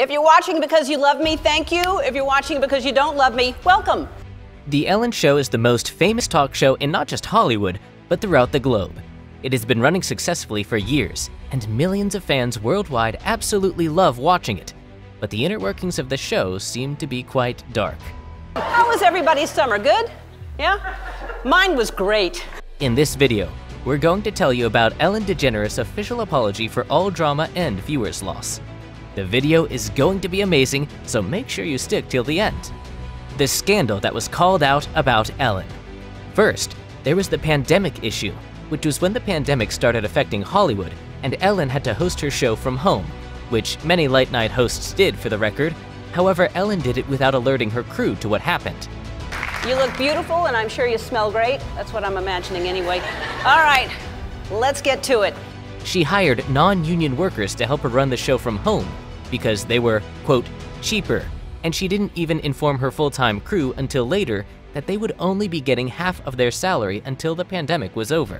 If you're watching because you love me, thank you. If you're watching because you don't love me, welcome. The Ellen Show is the most famous talk show in not just Hollywood, but throughout the globe. It has been running successfully for years, and millions of fans worldwide absolutely love watching it. But the inner workings of the show seem to be quite dark. How was everybody's summer? Good? Yeah? Mine was great. In this video, we're going to tell you about Ellen DeGeneres' official apology for all drama and viewers' loss. The video is going to be amazing, so make sure you stick till the end. The scandal that was called out about Ellen. First, there was the pandemic issue, which was when the pandemic started affecting Hollywood and Ellen had to host her show from home, which many late-night hosts did for the record. However, Ellen did it without alerting her crew to what happened. You look beautiful and I'm sure you smell great. That's what I'm imagining anyway. All right, let's get to it. She hired non-union workers to help her run the show from home because they were, quote, cheaper, and she didn't even inform her full-time crew until later that they would only be getting half of their salary until the pandemic was over.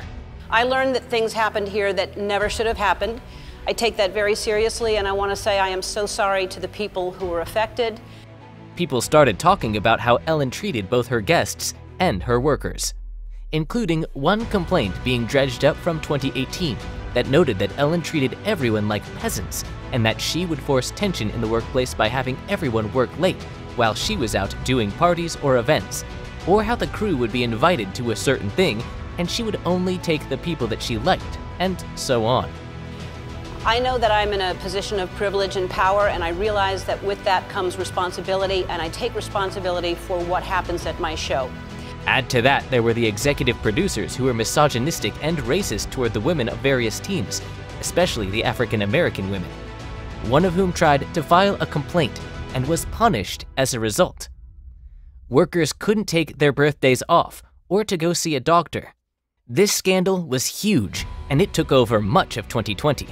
I learned that things happened here that never should have happened. I take that very seriously, and I want to say I am so sorry to the people who were affected. People started talking about how Ellen treated both her guests and her workers, including one complaint being dredged up from 2018 that noted that Ellen treated everyone like peasants and that she would force tension in the workplace by having everyone work late while she was out doing parties or events, or how the crew would be invited to a certain thing and she would only take the people that she liked, and so on. I know that I'm in a position of privilege and power, and I realize that with that comes responsibility, and I take responsibility for what happens at my show. Add to that, there were the executive producers who were misogynistic and racist toward the women of various teams, especially the African American women, one of whom tried to file a complaint and was punished as a result. Workers couldn't take their birthdays off or to go see a doctor. This scandal was huge, and it took over much of 2020.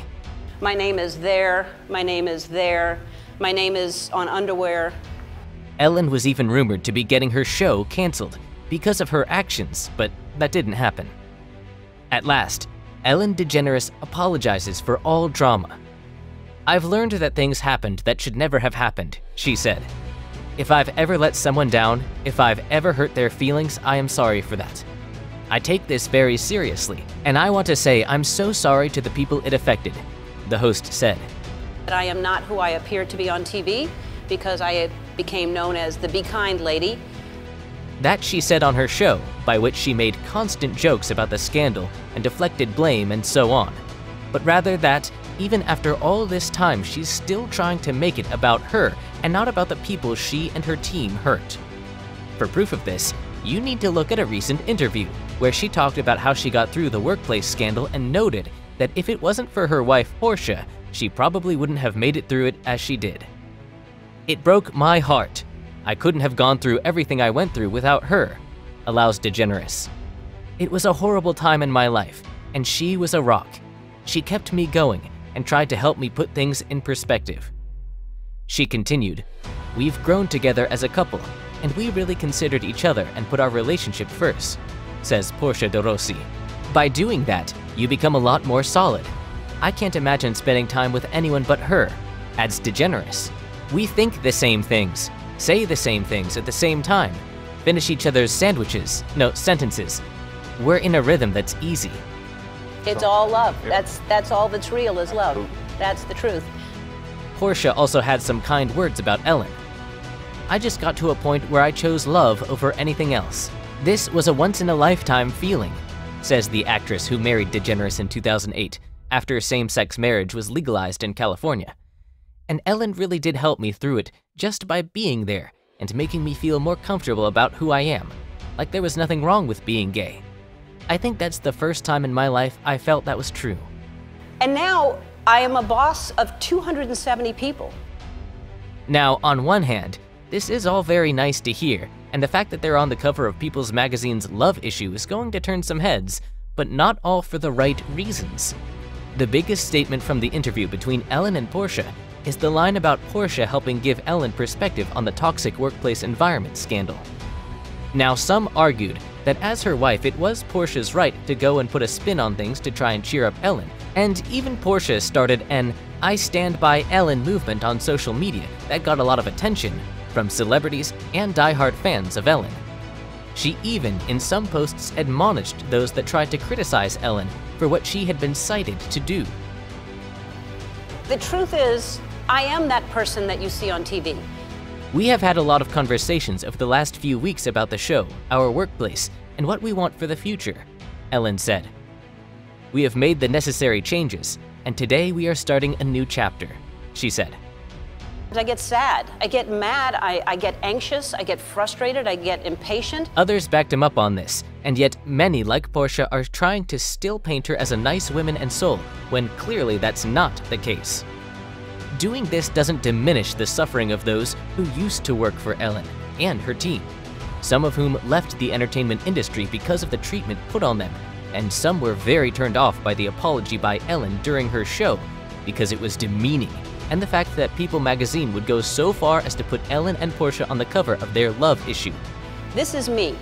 My name is there, my name is there, my name is on underwear. Ellen was even rumored to be getting her show canceled because of her actions, but that didn't happen. At last, Ellen DeGeneres apologizes for all drama. "I've learned that things happened that should never have happened," she said. "If I've ever let someone down, if I've ever hurt their feelings, I am sorry for that. I take this very seriously, and I want to say I'm so sorry to the people it affected," the host said. I am not who I appear to be on TV because I became known as the Be Kind lady. That she said on her show, by which she made constant jokes about the scandal and deflected blame and so on. But rather that, even after all this time, she's still trying to make it about her and not about the people she and her team hurt. For proof of this, you need to look at a recent interview where she talked about how she got through the workplace scandal and noted that if it wasn't for her wife Portia, she probably wouldn't have made it through it as she did. "It broke my heart. I couldn't have gone through everything I went through without her," allows DeGeneres. "It was a horrible time in my life, and she was a rock. She kept me going and tried to help me put things in perspective." She continued, "We've grown together as a couple, and we really considered each other and put our relationship first," says Portia de Rossi. "By doing that, you become a lot more solid. I can't imagine spending time with anyone but her," adds DeGeneres. "We think the same things, say the same things at the same time, finish each other's sentences. We're in a rhythm that's easy." It's all love. That's all that's real is love. That's the truth. Portia also had some kind words about Ellen. "I just got to a point where I chose love over anything else. This was a once-in-a-lifetime feeling," says the actress who married DeGeneres in 2008 after same-sex marriage was legalized in California. "And Ellen really did help me through it just by being there and making me feel more comfortable about who I am, like there was nothing wrong with being gay. I think that's the first time in my life I felt that was true." And now I am a boss of 270 people. Now, on one hand, this is all very nice to hear, and the fact that they're on the cover of People's Magazine's Love issue is going to turn some heads, but not all for the right reasons. The biggest statement from the interview between Ellen and Portia is the line about Portia helping give Ellen perspective on the toxic workplace environment scandal. Now, some argued that as her wife, it was Portia's right to go and put a spin on things to try and cheer up Ellen, and even Portia started an I Stand By Ellen movement on social media that got a lot of attention from celebrities and die-hard fans of Ellen. She even, in some posts, admonished those that tried to criticize Ellen for what she had been cited to do. The truth is, I am that person that you see on TV. We have had a lot of conversations over the last few weeks about the show, our workplace, and what we want for the future, Ellen said. We have made the necessary changes, and today we are starting a new chapter, she said. I get sad, I get mad, I get anxious, I get frustrated, I get impatient. Others backed him up on this, and yet many, like Portia, are trying to still paint her as a nice woman and soul, when clearly that's not the case. Doing this doesn't diminish the suffering of those who used to work for Ellen and her team, some of whom left the entertainment industry because of the treatment put on them, and some were very turned off by the apology by Ellen during her show because it was demeaning, and the fact that People magazine would go so far as to put Ellen and Portia on the cover of their love issue. This is me,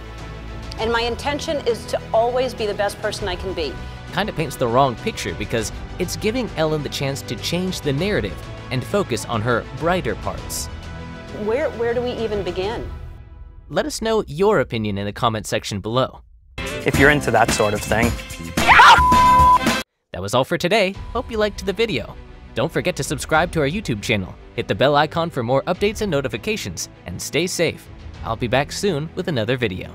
and my intention is to always be the best person I can be. Kinda paints the wrong picture because it's giving Ellen the chance to change the narrative and focus on her brighter parts. Where do we even begin? Let us know your opinion in the comment section below. If you're into that sort of thing. That was all for today. Hope you liked the video. Don't forget to subscribe to our YouTube channel, hit the bell icon for more updates and notifications, and stay safe. I'll be back soon with another video.